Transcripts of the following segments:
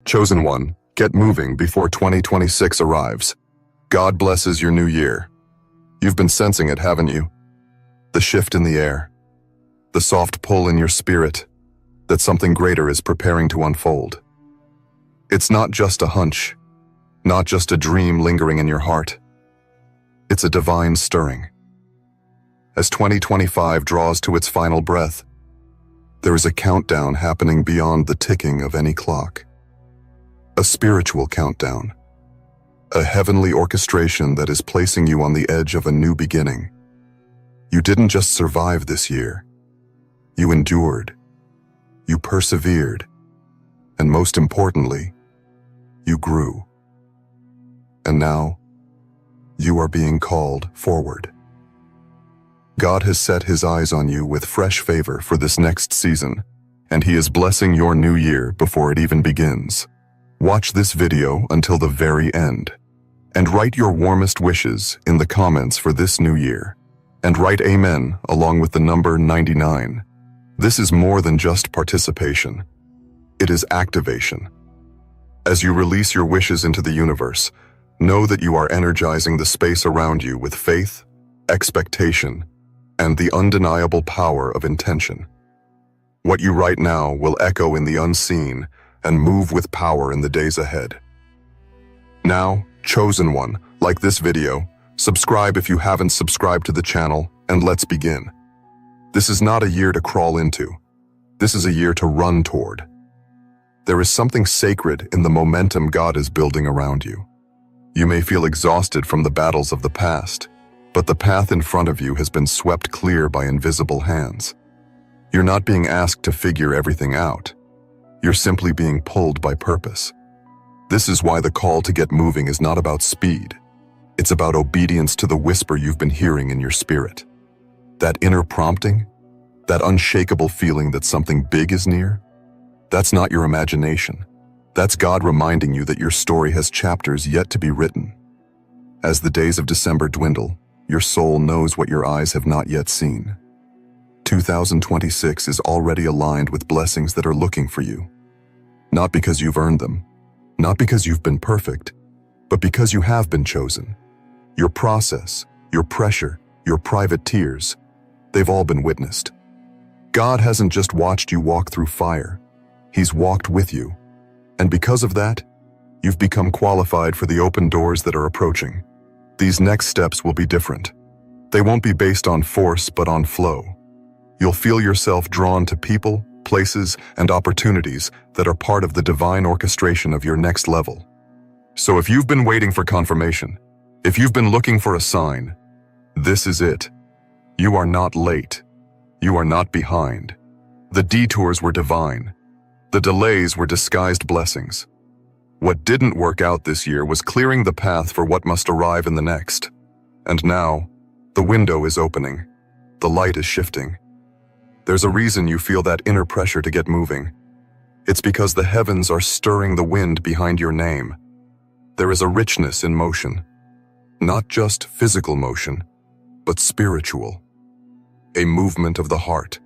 Chosen one, get moving before 2026 arrives. God blesses your new year. You've been sensing it, haven't you? The shift in the air. The soft pull in your spirit that something greater is preparing to unfold. It's not just a hunch, not just a dream lingering in your heart. It's a divine stirring. As 2025 draws to its final breath, there is a countdown happening beyond the ticking of any clock. A spiritual countdown. A heavenly orchestration that is placing you on the edge of a new beginning. You didn't just survive this year. You endured. You persevered. And most importantly, you grew. And now, you are being called forward. God has set his eyes on you with fresh favor for this next season, and he is blessing your new year before it even begins. Watch this video until the very end, and write your warmest wishes in the comments for this new year. And write Amen along with the number 99. This is more than just participation. It is activation. As you release your wishes into the universe, know that you are energizing the space around you with faith, expectation, and the undeniable power of intention. What you write now will echo in the unseen and move with power in the days ahead. Now, chosen one, like this video, subscribe if you haven't subscribed to the channel, and let's begin. This is not a year to crawl into. This is a year to run toward. There is something sacred in the momentum God is building around you. You may feel exhausted from the battles of the past, but the path in front of you has been swept clear by invisible hands. You're not being asked to figure everything out. You're simply being pulled by purpose. This is why the call to get moving is not about speed. It's about obedience to the whisper you've been hearing in your spirit. That inner prompting, that unshakable feeling that something big is near, that's not your imagination. That's God reminding you that your story has chapters yet to be written. As the days of December dwindle, your soul knows what your eyes have not yet seen. 2026 is already aligned with blessings that are looking for you. Not because you've earned them, not because you've been perfect, but because you have been chosen. Your process, your pressure, your private tears, they've all been witnessed. God hasn't just watched you walk through fire, he's walked with you. And because of that, you've become qualified for the open doors that are approaching. These next steps will be different. They won't be based on force, but on flow. You'll feel yourself drawn to people, places, and opportunities that are part of the divine orchestration of your next level. So if you've been waiting for confirmation, if you've been looking for a sign, this is it. You are not late. You are not behind. The detours were divine. The delays were disguised blessings. What didn't work out this year was clearing the path for what must arrive in the next. And now, the window is opening. The light is shifting. There's a reason you feel that inner pressure to get moving. It's because the heavens are stirring the wind behind your name. There is a richness in motion. Not just physical motion, but spiritual. A movement of the heart.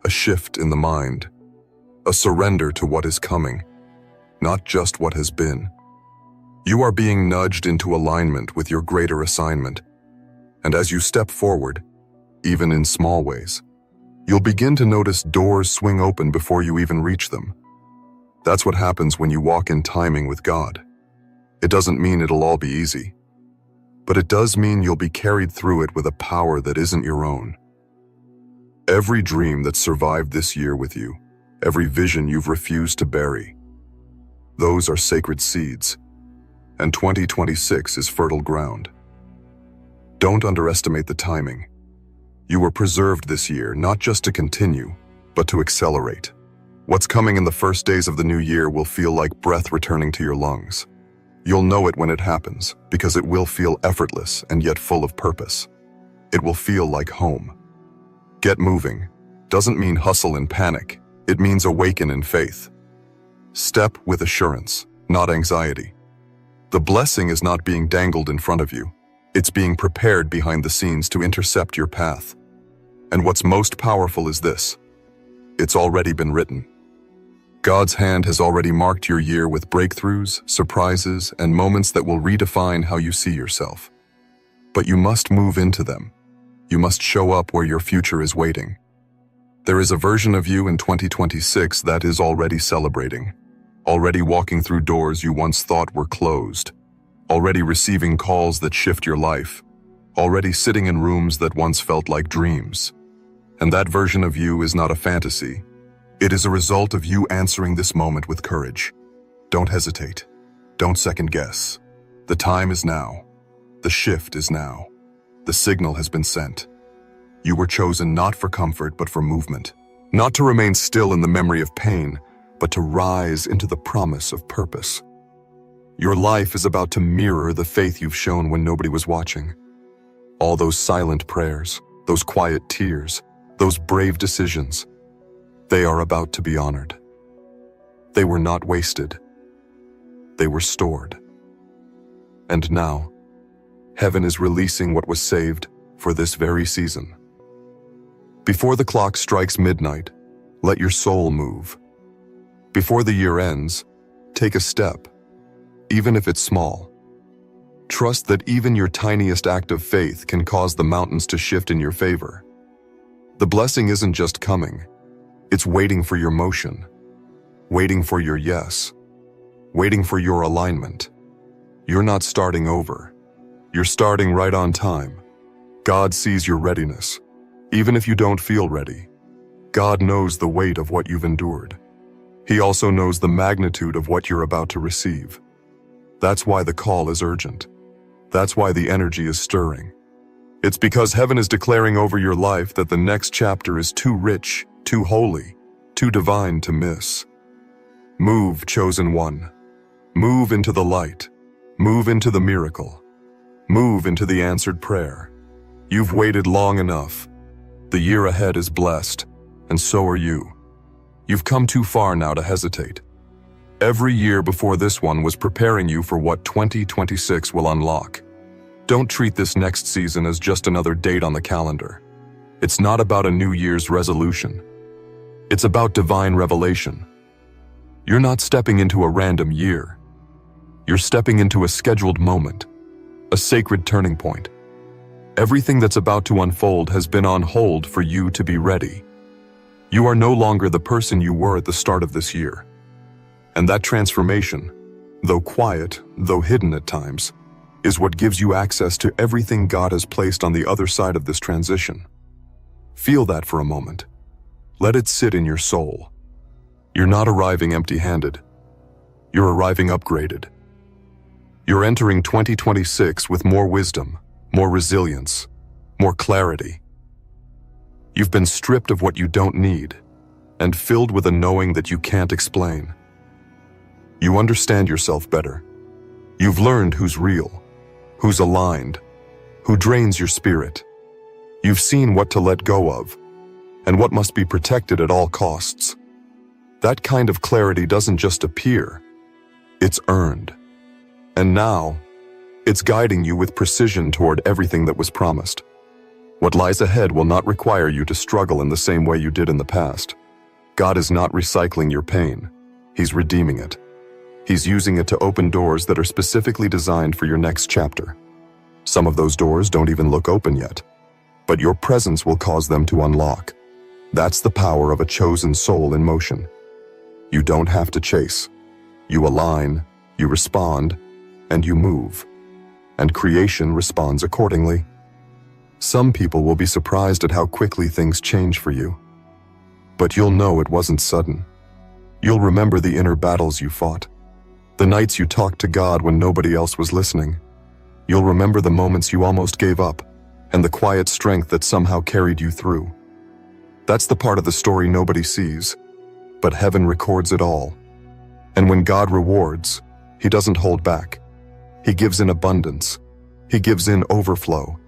A shift in the mind. A surrender to what is coming. Not just what has been. You are being nudged into alignment with your greater assignment. And as you step forward, even in small ways, you'll begin to notice doors swing open before you even reach them. That's what happens when you walk in timing with God. It doesn't mean it'll all be easy, but it does mean you'll be carried through it with a power that isn't your own. Every dream that survived this year with you, every vision you've refused to bury, those are sacred seeds, and 2026 is fertile ground. Don't underestimate the timing. You were preserved this year, not just to continue, but to accelerate. What's coming in the first days of the new year will feel like breath returning to your lungs. You'll know it when it happens, because it will feel effortless and yet full of purpose. It will feel like home. Get moving doesn't mean hustle and panic. It means awaken in faith. Step with assurance, not anxiety. The blessing is not being dangled in front of you. It's being prepared behind the scenes to intercept your path. And what's most powerful is this: it's already been written. God's hand has already marked your year with breakthroughs, surprises, and moments that will redefine how you see yourself. But you must move into them. You must show up where your future is waiting. There is a version of you in 2026 that is already celebrating, already walking through doors you once thought were closed, already receiving calls that shift your life, already sitting in rooms that once felt like dreams. And that version of you is not a fantasy. It is a result of you answering this moment with courage. Don't hesitate. Don't second guess. The time is now. The shift is now. The signal has been sent. You were chosen not for comfort, but for movement. Not to remain still in the memory of pain, but to rise into the promise of purpose. Your life is about to mirror the faith you've shown when nobody was watching. All those silent prayers, those quiet tears, those brave decisions, they are about to be honored. They were not wasted. They were stored. And now, heaven is releasing what was saved for this very season. Before the clock strikes midnight, let your soul move. Before the year ends, take a step, even if it's small. Trust that even your tiniest act of faith can cause the mountains to shift in your favor. The blessing isn't just coming, it's waiting for your motion, waiting for your yes, waiting for your alignment. You're not starting over. You're starting right on time. God sees your readiness, even if you don't feel ready. God knows the weight of what you've endured. He also knows the magnitude of what you're about to receive. That's why the call is urgent. That's why the energy is stirring. It's because heaven is declaring over your life that the next chapter is too rich, too holy, too divine to miss. Move, chosen one. Move into the light. Move into the miracle. Move into the answered prayer. You've waited long enough. The year ahead is blessed, and so are you. You've come too far now to hesitate. Every year before this one was preparing you for what 2026 will unlock. Don't treat this next season as just another date on the calendar. It's not about a New Year's resolution. It's about divine revelation. You're not stepping into a random year. You're stepping into a scheduled moment, a sacred turning point. Everything that's about to unfold has been on hold for you to be ready. You are no longer the person you were at the start of this year. And that transformation, though quiet, though hidden at times, is what gives you access to everything God has placed on the other side of this transition. Feel that for a moment. Let it sit in your soul. You're not arriving empty-handed. You're arriving upgraded. You're entering 2026 with more wisdom, more resilience, more clarity. You've been stripped of what you don't need and filled with a knowing that you can't explain. You understand yourself better. You've learned who's real, who's aligned, who drains your spirit. You've seen what to let go of and what must be protected at all costs. That kind of clarity doesn't just appear, it's earned. And now, it's guiding you with precision toward everything that was promised. What lies ahead will not require you to struggle in the same way you did in the past. God is not recycling your pain. He's redeeming it. He's using it to open doors that are specifically designed for your next chapter. Some of those doors don't even look open yet, but your presence will cause them to unlock. That's the power of a chosen soul in motion. You don't have to chase. You align, you respond, and you move. And creation responds accordingly. Some people will be surprised at how quickly things change for you. But you'll know it wasn't sudden. You'll remember the inner battles you fought, the nights you talked to God when nobody else was listening. You'll remember the moments you almost gave up, and the quiet strength that somehow carried you through. That's the part of the story nobody sees, but heaven records it all. And when God rewards, He doesn't hold back. He gives in abundance. He gives in overflow.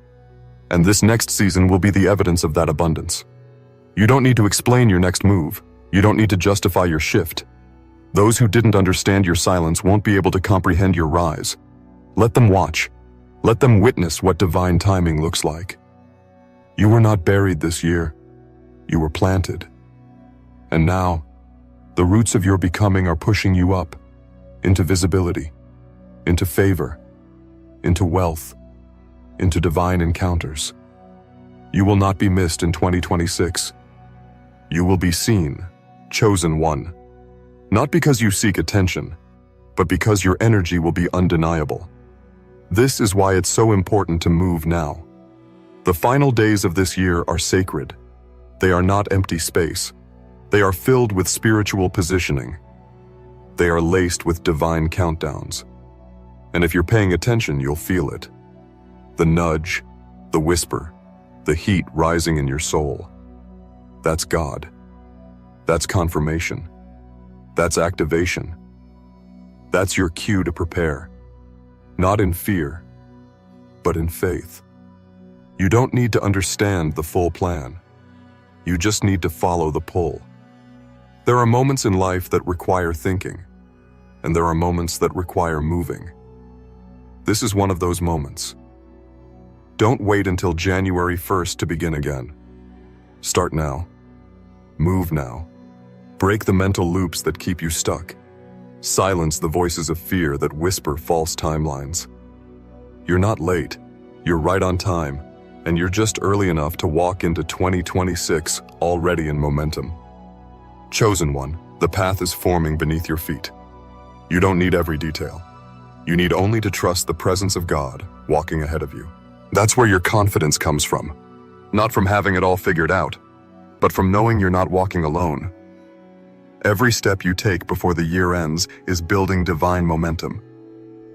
And this next season will be the evidence of that abundance. You don't need to explain your next move. You don't need to justify your shift. Those who didn't understand your silence won't be able to comprehend your rise. Let them watch. Let them witness what divine timing looks like. You were not buried this year. You were planted. And now, The roots of your becoming are pushing you up, into visibility, into favor, into wealth, into divine encounters. You will not be missed in 2026. You will be seen, chosen one. Not because you seek attention, but because your energy will be undeniable. This is why it's so important to move now. The final days of this year are sacred. They are not empty space. They are filled with spiritual positioning. They are laced with divine countdowns. And if you're paying attention, you'll feel it. The nudge, the whisper, the heat rising in your soul. That's God. That's confirmation. That's activation. That's your cue to prepare. Not in fear, but in faith. You don't need to understand the full plan. You just need to follow the pull. There are moments in life that require thinking, and there are moments that require moving. This is one of those moments. Don't wait until January 1st to begin again. Start now. Move now. Break the mental loops that keep you stuck. Silence the voices of fear that whisper false timelines. You're not late. You're right on time, and you're just early enough to walk into 2026 already in momentum. Chosen one, the path is forming beneath your feet. You don't need every detail. You need only to trust the presence of God walking ahead of you. That's where your confidence comes from. Not from having it all figured out, but from knowing you're not walking alone. Every step you take before the year ends is building divine momentum.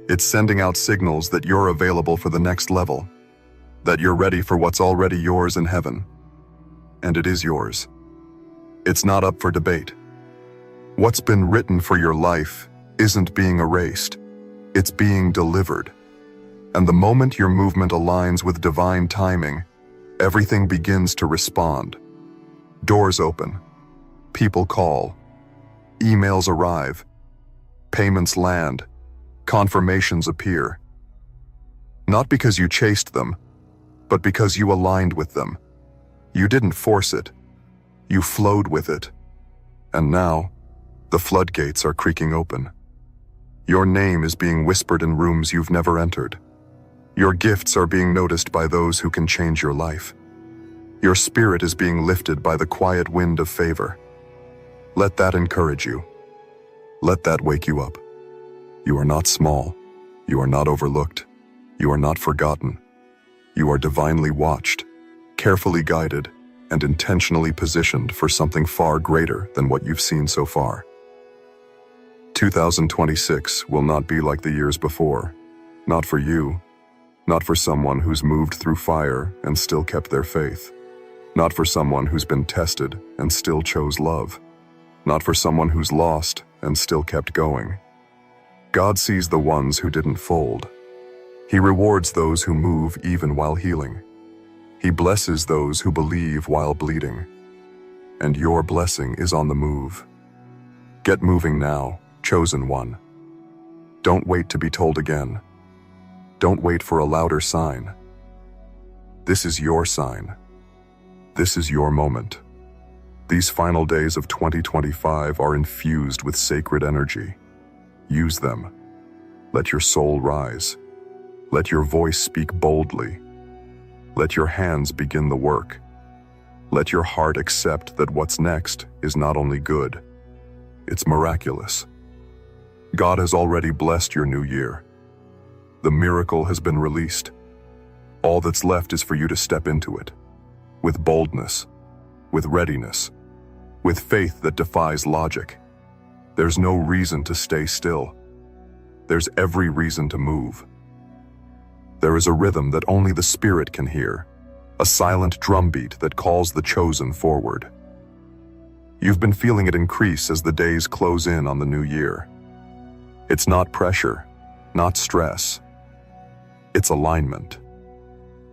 It's sending out signals that you're available for the next level, that you're ready for what's already yours in heaven. And it is yours. It's not up for debate. What's been written for your life isn't being erased. It's being delivered. And the moment your movement aligns with divine timing, everything begins to respond. Doors open. People call. Emails arrive. Payments land. Confirmations appear. Not because you chased them, but because you aligned with them. You didn't force it. You flowed with it. And now, the floodgates are creaking open. Your name is being whispered in rooms you've never entered. Your gifts are being noticed by those who can change your life. Your spirit is being lifted by the quiet wind of favor. Let that encourage you. Let that wake you up. You are not small. You are not overlooked. You are not forgotten. You are divinely watched, carefully guided, and intentionally positioned for something far greater than what you've seen so far. 2026 will not be like the years before. Not for you. Not for someone who's moved through fire and still kept their faith. Not for someone who's been tested and still chose love. Not for someone who's lost and still kept going. God sees the ones who didn't fold. He rewards those who move even while healing. He blesses those who believe while bleeding. And your blessing is on the move. Get moving now, chosen one. Don't wait to be told again. Don't wait for a louder sign. This is your sign. This is your moment. These final days of 2025 are infused with sacred energy. Use them. Let your soul rise. Let your voice speak boldly. Let your hands begin the work. Let your heart accept that what's next is not only good, it's miraculous. God has already blessed your new year. The miracle has been released. All that's left is for you to step into it, with boldness, with readiness, with faith that defies logic. There's no reason to stay still. There's every reason to move. There is a rhythm that only the Spirit can hear, a silent drumbeat that calls the chosen forward. You've been feeling it increase as the days close in on the new year. It's not pressure, not stress. It's alignment.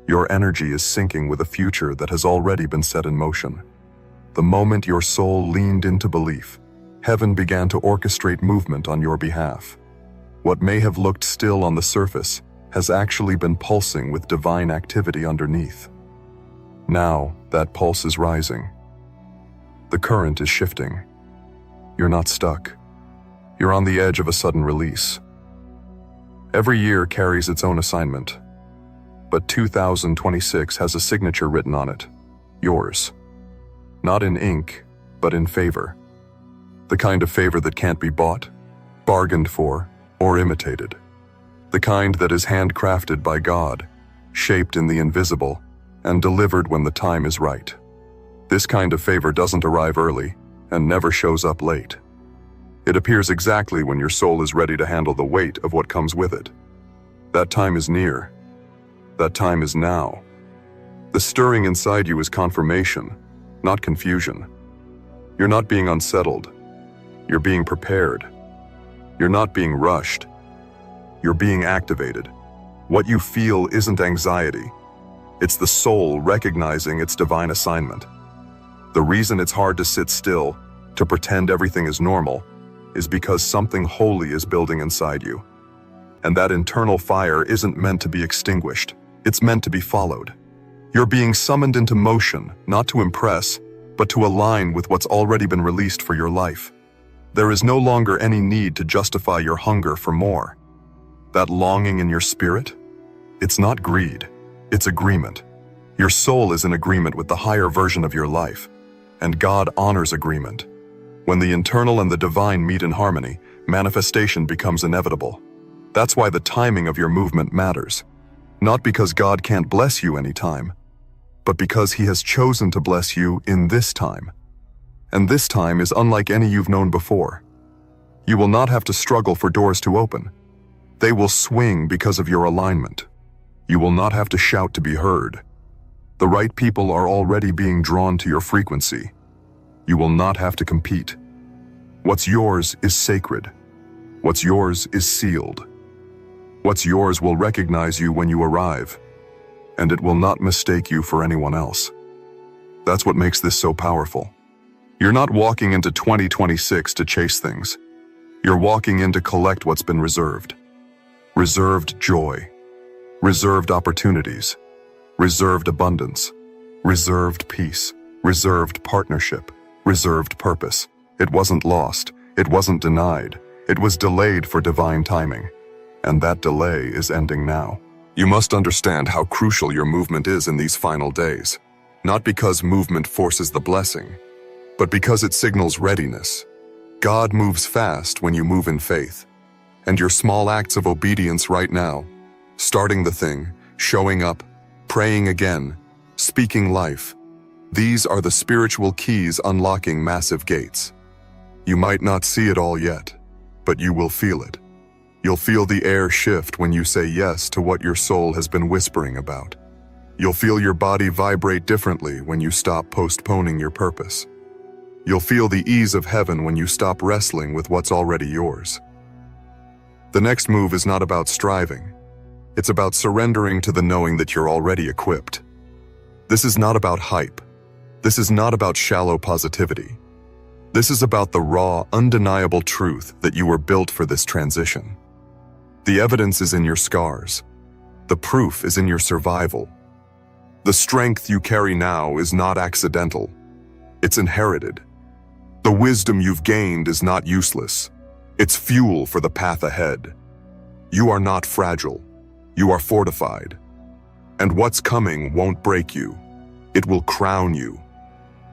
Your energy is syncing with a future that has already been set in motion. The moment your soul leaned into belief, heaven began to orchestrate movement on your behalf. What may have looked still on the surface has actually been pulsing with divine activity underneath. Now, that pulse is rising. The current is shifting. You're not stuck. You're on the edge of a sudden release. Every year carries its own assignment, but 2026 has a signature written on it, yours. Not in ink, but in favor. The kind of favor that can't be bought, bargained for, or imitated. The kind that is handcrafted by God, shaped in the invisible, and delivered when the time is right. This kind of favor doesn't arrive early and never shows up late. It appears exactly when your soul is ready to handle the weight of what comes with it. That time is near. That time is now. The stirring inside you is confirmation, not confusion. You're not being unsettled. You're being prepared. You're not being rushed. You're being activated. What you feel isn't anxiety. It's the soul recognizing its divine assignment. The reason it's hard to sit still, to pretend everything is normal, is because something holy is building inside you. And that internal fire isn't meant to be extinguished. It's meant to be followed. You're being summoned into motion, not to impress, but to align with what's already been released for your life. There is no longer any need to justify your hunger for more. That longing in your spirit, it's not greed, it's agreement. Your soul is in agreement with the higher version of your life, and God honors agreement. When the internal and the divine meet in harmony, manifestation becomes inevitable. That's why the timing of your movement matters. Not because God can't bless you anytime, but because He has chosen to bless you in this time. And this time is unlike any you've known before. You will not have to struggle for doors to open. They will swing because of your alignment. You will not have to shout to be heard. The right people are already being drawn to your frequency. You will not have to compete. What's yours is sacred. What's yours is sealed. What's yours will recognize you when you arrive, and it will not mistake you for anyone else. That's what makes this so powerful. You're not walking into 2026 to chase things. You're walking in to collect what's been reserved. Reserved joy, reserved opportunities, reserved abundance, reserved peace, reserved partnership, reserved purpose. It wasn't lost, it wasn't denied, it was delayed for divine timing. And that delay is ending now. You must understand how crucial your movement is in these final days. Not because movement forces the blessing, but because it signals readiness. God moves fast when you move in faith. And your small acts of obedience right now, starting the thing, showing up, praying again, speaking life, these are the spiritual keys unlocking massive gates. You might not see it all yet, but you will feel it. You'll feel the air shift when you say yes to what your soul has been whispering about. You'll feel your body vibrate differently when you stop postponing your purpose. You'll feel the ease of heaven when you stop wrestling with what's already yours. The next move is not about striving. It's about surrendering to the knowing that you're already equipped. This is not about hype. This is not about shallow positivity. This is about the raw, undeniable truth that you were built for this transition. The evidence is in your scars. The proof is in your survival. The strength you carry now is not accidental. It's inherited. The wisdom you've gained is not useless. It's fuel for the path ahead. You are not fragile. You are fortified. And what's coming won't break you. It will crown you.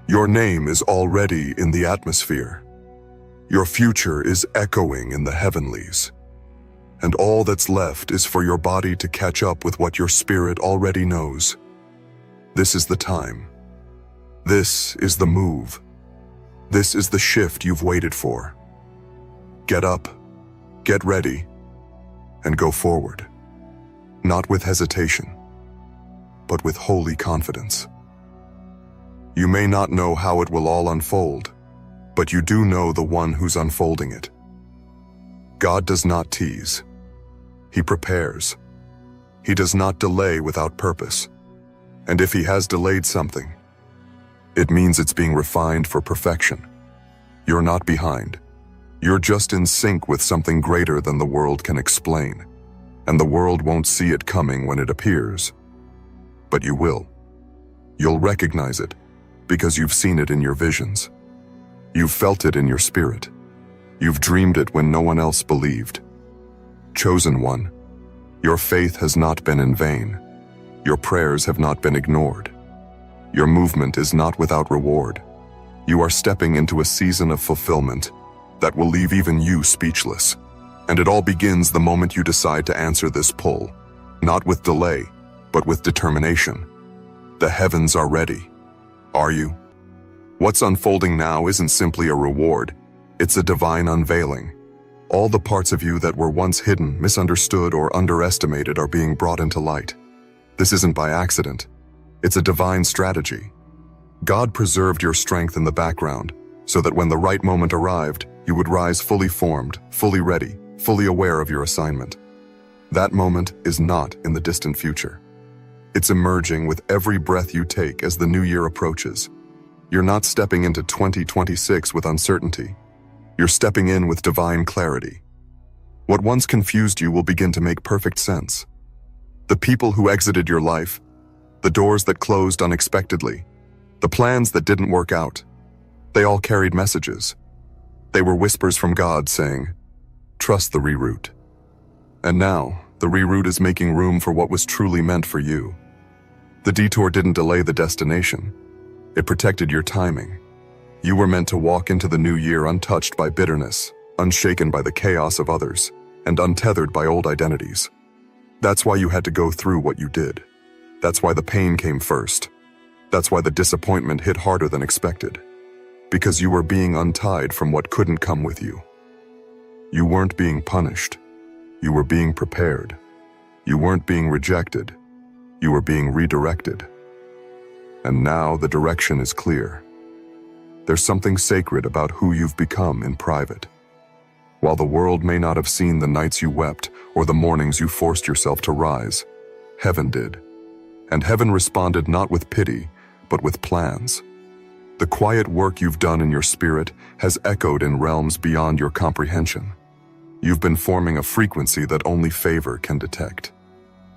Your name is already in the atmosphere. Your future is echoing in the heavenlies. And all that's left is for your body to catch up with what your spirit already knows. This is the time. This is the move. This is the shift you've waited for. Get up, get ready, and go forward. Not with hesitation, but with holy confidence. You may not know how it will all unfold, but you do know the one who's unfolding it. God does not tease. He prepares. He does not delay without purpose. And if He has delayed something, it means it's being refined for perfection. You're not behind. You're just in sync with something greater than the world can explain. And the world won't see it coming when it appears. But you will. You'll recognize it because you've seen it in your visions. You've felt it in your spirit. You've dreamed it when no one else believed. Chosen one, your faith has not been in vain. Your prayers have not been ignored. Your movement is not without reward. You are stepping into a season of fulfillment that will leave even you speechless. And it all begins the moment you decide to answer this pull, not with delay, but with determination. The heavens are ready. Are you? What's unfolding now isn't simply a reward, it's a divine unveiling. All the parts of you that were once hidden, misunderstood, or underestimated are being brought into light. This isn't by accident. It's a divine strategy. God preserved your strength in the background so that when the right moment arrived, you would rise fully formed, fully ready, fully aware of your assignment. That moment is not in the distant future. It's emerging with every breath you take as the new year approaches. You're not stepping into 2026 with uncertainty. You're stepping in with divine clarity. What once confused you will begin to make perfect sense. The people who exited your life, the doors that closed unexpectedly, the plans that didn't work out, they all carried messages. They were whispers from God saying, "Trust the reroute." And now, the reroute is making room for what was truly meant for you. The detour didn't delay the destination. It protected your timing. You were meant to walk into the new year untouched by bitterness, unshaken by the chaos of others, and untethered by old identities. That's why you had to go through what you did. That's why the pain came first. That's why the disappointment hit harder than expected. Because you were being untied from what couldn't come with you. You weren't being punished. You were being prepared. You weren't being rejected. You were being redirected. And now the direction is clear. There's something sacred about who you've become in private. While the world may not have seen the nights you wept or the mornings you forced yourself to rise, heaven did. And heaven responded not with pity, but with plans. The quiet work you've done in your spirit has echoed in realms beyond your comprehension. You've been forming a frequency that only favor can detect.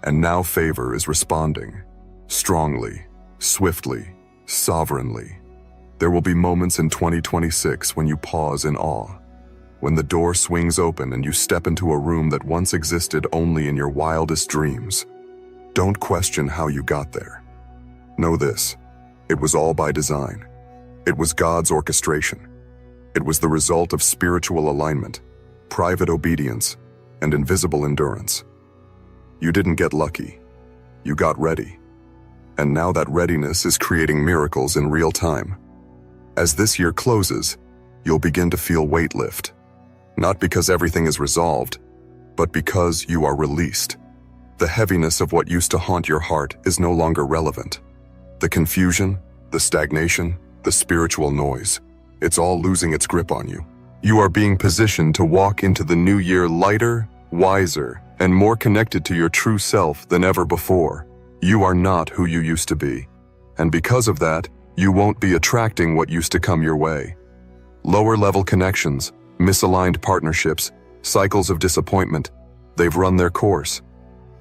And now favor is responding, strongly, swiftly, sovereignly. There will be moments in 2026 when you pause in awe, when the door swings open and you step into a room that once existed only in your wildest dreams. Don't question how you got there. Know this, it was all by design. It was God's orchestration. It was the result of spiritual alignment, private obedience, and invisible endurance. You didn't get lucky. You got ready. And now that readiness is creating miracles in real time. As this year closes, you'll begin to feel weight lift. Not because everything is resolved, but because you are released. The heaviness of what used to haunt your heart is no longer relevant. The confusion, the stagnation, the spiritual noise, it's all losing its grip on you. You are being positioned to walk into the new year lighter, wiser, and more connected to your true self than ever before. You are not who you used to be. And because of that, you won't be attracting what used to come your way. Lower-level connections, misaligned partnerships, cycles of disappointment, they've run their course.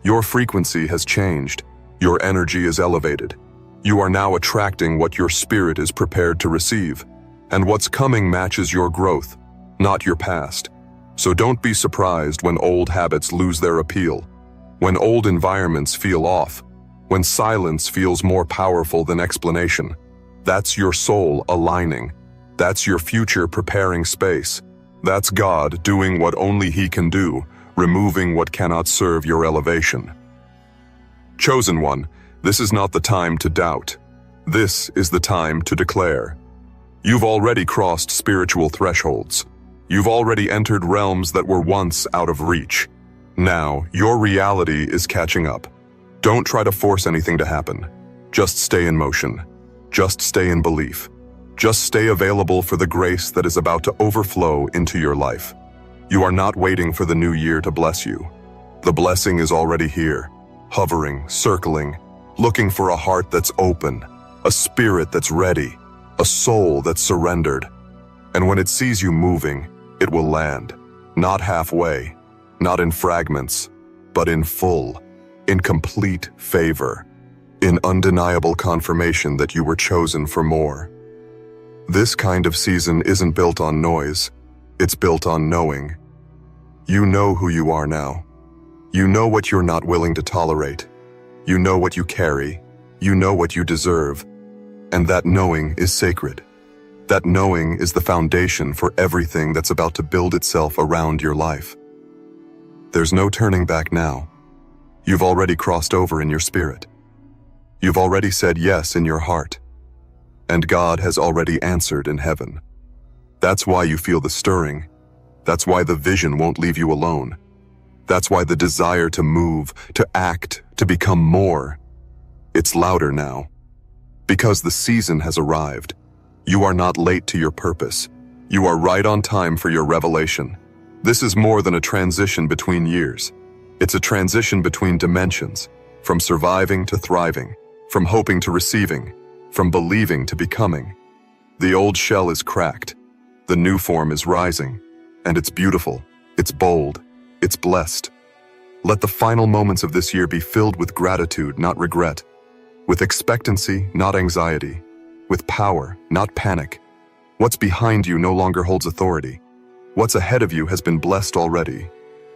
Your frequency has changed. Your energy is elevated. You are now attracting what your spirit is prepared to receive. And what's coming matches your growth, not your past. So don't be surprised when old habits lose their appeal, when old environments feel off, when silence feels more powerful than explanation. That's your soul aligning. That's your future preparing space. That's God doing what only He can do, removing what cannot serve your elevation. Chosen one, this is not the time to doubt. This is the time to declare. You've already crossed spiritual thresholds. You've already entered realms that were once out of reach. Now, your reality is catching up. Don't try to force anything to happen. Just stay in motion. Just stay in belief. Just stay available for the grace that is about to overflow into your life. You are not waiting for the new year to bless you. The blessing is already here, hovering, circling, looking for a heart that's open, a spirit that's ready, a soul that's surrendered. And when it sees you moving, it will land, not halfway, not in fragments, but in full, in complete favor, in undeniable confirmation that you were chosen for more. This kind of season isn't built on noise, it's built on knowing. You know who you are now. You know what you're not willing to tolerate. You know what you carry. You know what you deserve. And that knowing is sacred. That knowing is the foundation for everything that's about to build itself around your life. There's no turning back now. You've already crossed over in your spirit. You've already said yes in your heart. And God has already answered in heaven. That's why you feel the stirring. That's why the vision won't leave you alone. That's why the desire to move, to act, to become more, it's louder now. Because the season has arrived. You are not late to your purpose. You are right on time for your revelation. This is more than a transition between years. It's a transition between dimensions, from surviving to thriving, from hoping to receiving, from believing to becoming. The old shell is cracked. The new form is rising. And it's beautiful. It's bold. It's blessed. Let the final moments of this year be filled with gratitude, not regret. With expectancy, not anxiety. With power, not panic. What's behind you no longer holds authority. What's ahead of you has been blessed already.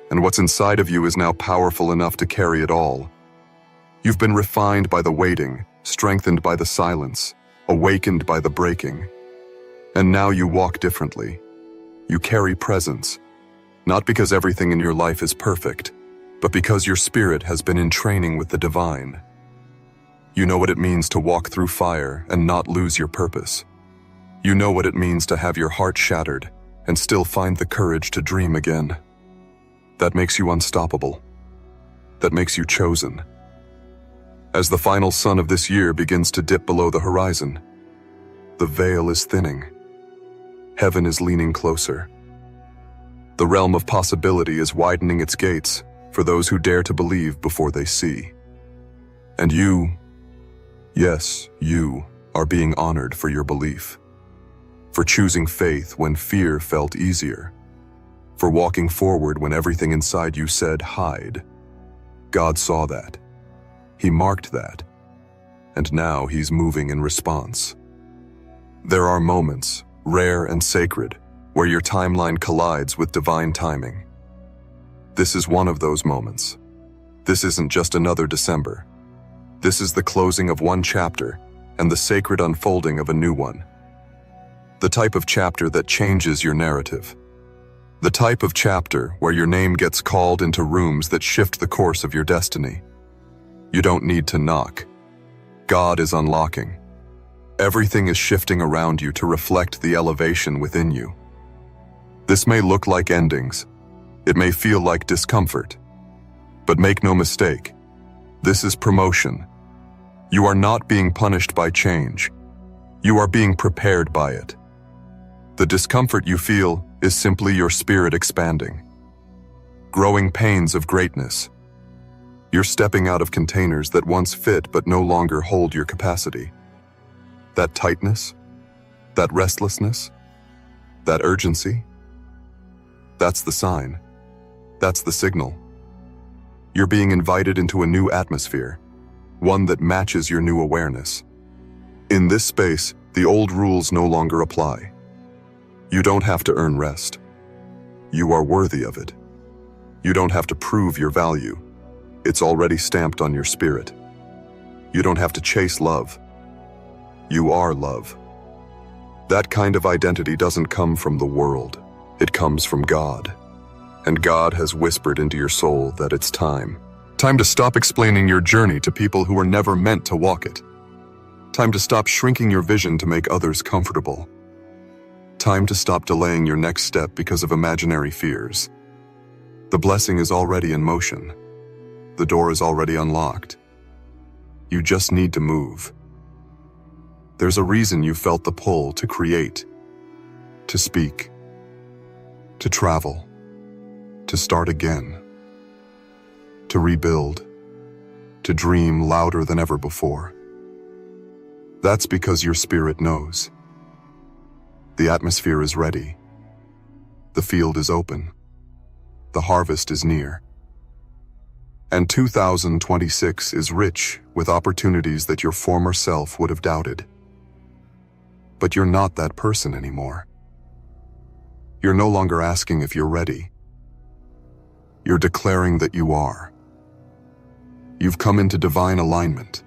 And what's inside of you is now powerful enough to carry it all. You've been refined by the waiting, strengthened by the silence, awakened by the breaking. And now you walk differently. You carry presence, not because everything in your life is perfect, but because your spirit has been in training with the divine. You know what it means to walk through fire and not lose your purpose. You know what it means to have your heart shattered and still find the courage to dream again. That makes you unstoppable. That makes you chosen. As the final sun of this year begins to dip below the horizon, the veil is thinning. Heaven is leaning closer. The realm of possibility is widening its gates for those who dare to believe before they see. And you, yes, you, are being honored for your belief. For choosing faith when fear felt easier. For walking forward when everything inside you said hide. God saw that. He marked that. And now He's moving in response. There are moments, rare and sacred, where your timeline collides with divine timing. This is one of those moments. This isn't just another December. This is the closing of one chapter and the sacred unfolding of a new one. The type of chapter that changes your narrative. The type of chapter where your name gets called into rooms that shift the course of your destiny. You don't need to knock. God is unlocking. Everything is shifting around you to reflect the elevation within you. This may look like endings. It may feel like discomfort. But make no mistake, this is promotion. You are not being punished by change. You are being prepared by it. The discomfort you feel is simply your spirit expanding. Growing pains of greatness. You're stepping out of containers that once fit but no longer hold your capacity. That tightness, that restlessness, that urgency, that's the sign. That's the signal. You're being invited into a new atmosphere, one that matches your new awareness. In this space, the old rules no longer apply. You don't have to earn rest. You are worthy of it. You don't have to prove your value. It's already stamped on your spirit. You don't have to chase love. You are love. That kind of identity doesn't come from the world. It comes from God. And God has whispered into your soul that it's time. Time to stop explaining your journey to people who were never meant to walk it. Time to stop shrinking your vision to make others comfortable. Time to stop delaying your next step because of imaginary fears. The blessing is already in motion. The door is already unlocked. You just need to move. There's a reason you felt the pull to create, to speak, to travel, to start again, to rebuild, to dream louder than ever before. That's because your spirit knows. The atmosphere is ready. The field is open. The harvest is near. And 2026 is rich with opportunities that your former self would have doubted. But you're not that person anymore. You're no longer asking if you're ready. You're declaring that you are. You've come into divine alignment.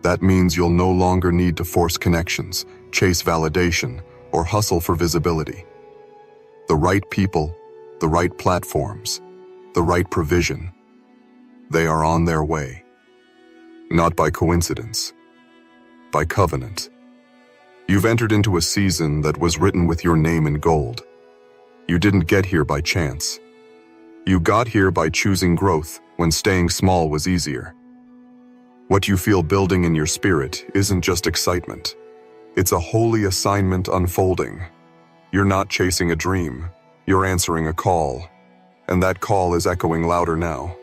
That means you'll no longer need to force connections, chase validation, or hustle for visibility. The right people, the right platforms, the right provision, they are on their way. Not by coincidence, by covenant. You've entered into a season that was written with your name in gold. You didn't get here by chance. You got here by choosing growth when staying small was easier. What you feel building in your spirit isn't just excitement. It's a holy assignment unfolding. You're not chasing a dream. You're answering a call. And that call is echoing louder now.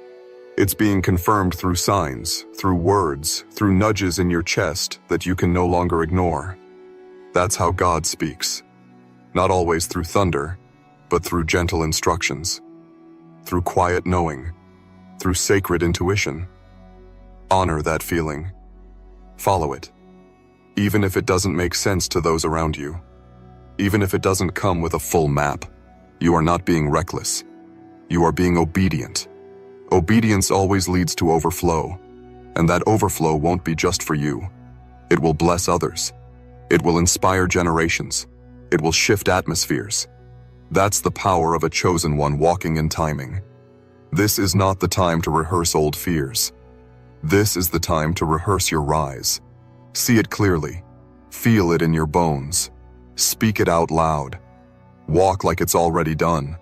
It's being confirmed through signs, through words, through nudges in your chest that you can no longer ignore. That's how God speaks. Not always through thunder, but through gentle instructions. Through quiet knowing. Through sacred intuition. Honor that feeling. Follow it. Even if it doesn't make sense to those around you. Even if it doesn't come with a full map. You are not being reckless. You are being obedient. Obedience always leads to overflow. And that overflow won't be just for you. It will bless others. It will inspire generations. It will shift atmospheres. That's the power of a chosen one walking in timing. This is not the time to rehearse old fears. This is the time to rehearse your rise. See it clearly. Feel it in your bones. Speak it out loud. Walk like it's already done.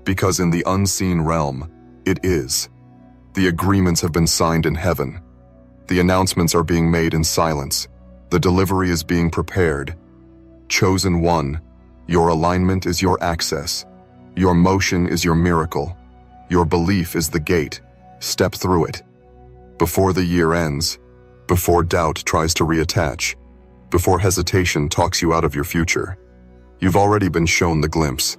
Because in the unseen realm, it is. The agreements have been signed in heaven. The announcements are being made in silence. The delivery is being prepared. Chosen one, your alignment is your access. Your motion is your miracle. Your belief is the gate. Step through it. Before the year ends, before doubt tries to reattach, before hesitation talks you out of your future, you've already been shown the glimpse.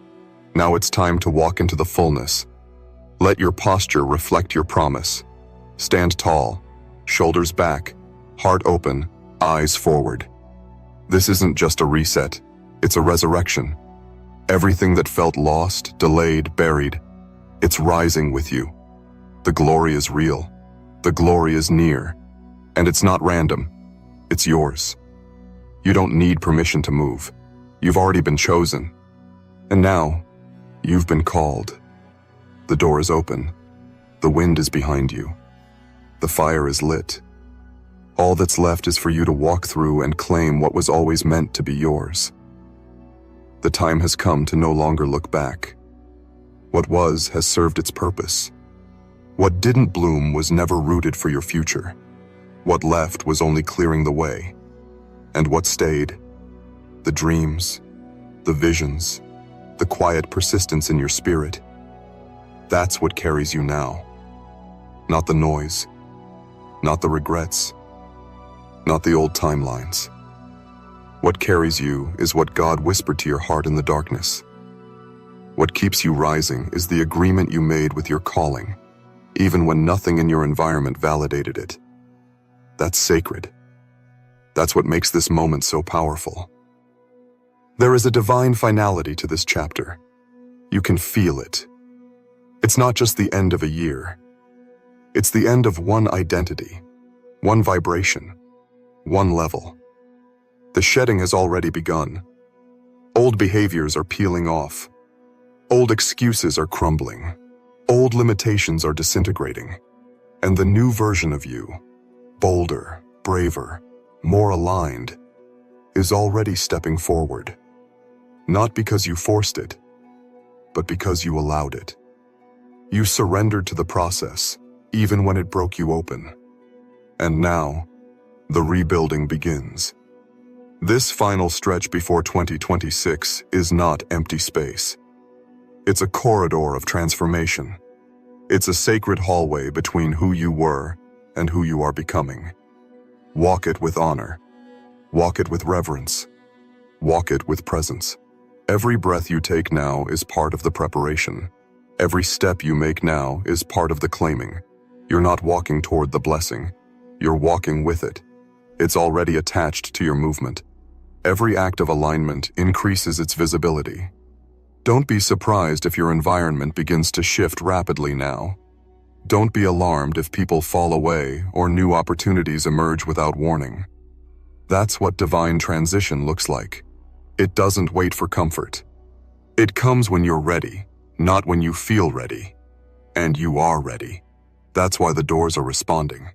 Now it's time to walk into the fullness. Let your posture reflect your promise. Stand tall, shoulders back, heart open, eyes forward. This isn't just a reset, it's a resurrection. Everything that felt lost, delayed, buried, it's rising with you. The glory is real. The glory is near. And it's not random. It's yours. You don't need permission to move. You've already been chosen. And now, you've been called. The door is open. The wind is behind you. The fire is lit. All that's left is for you to walk through and claim what was always meant to be yours. The time has come to no longer look back. What was has served its purpose. What didn't bloom was never rooted for your future. What left was only clearing the way. And what stayed? The dreams, the visions, the quiet persistence in your spirit. That's what carries you now. Not the noise, not the regrets, not the old timelines. What carries you is what God whispered to your heart in the darkness. What keeps you rising is the agreement you made with your calling, even when nothing in your environment validated it. That's sacred. That's what makes this moment so powerful. There is a divine finality to this chapter. You can feel it. It's not just the end of a year. It's the end of one identity, one vibration, one level. The shedding has already begun. Old behaviors are peeling off. Old excuses are crumbling. Old limitations are disintegrating. And the new version of you, bolder, braver, more aligned, is already stepping forward. Not because you forced it, but because you allowed it. You surrendered to the process, even when it broke you open. And now, the rebuilding begins. This final stretch before 2026 is not empty space. It's a corridor of transformation. It's a sacred hallway between who you were and who you are becoming. Walk it with honor. Walk it with reverence. Walk it with presence. Every breath you take now is part of the preparation. Every step you make now is part of the claiming. You're not walking toward the blessing. You're walking with it. It's already attached to your movement. Every act of alignment increases its visibility. Don't be surprised if your environment begins to shift rapidly now. Don't be alarmed if people fall away or new opportunities emerge without warning. That's what divine transition looks like. It doesn't wait for comfort. It comes when you're ready, not when you feel ready. And you are ready. That's why the doors are responding.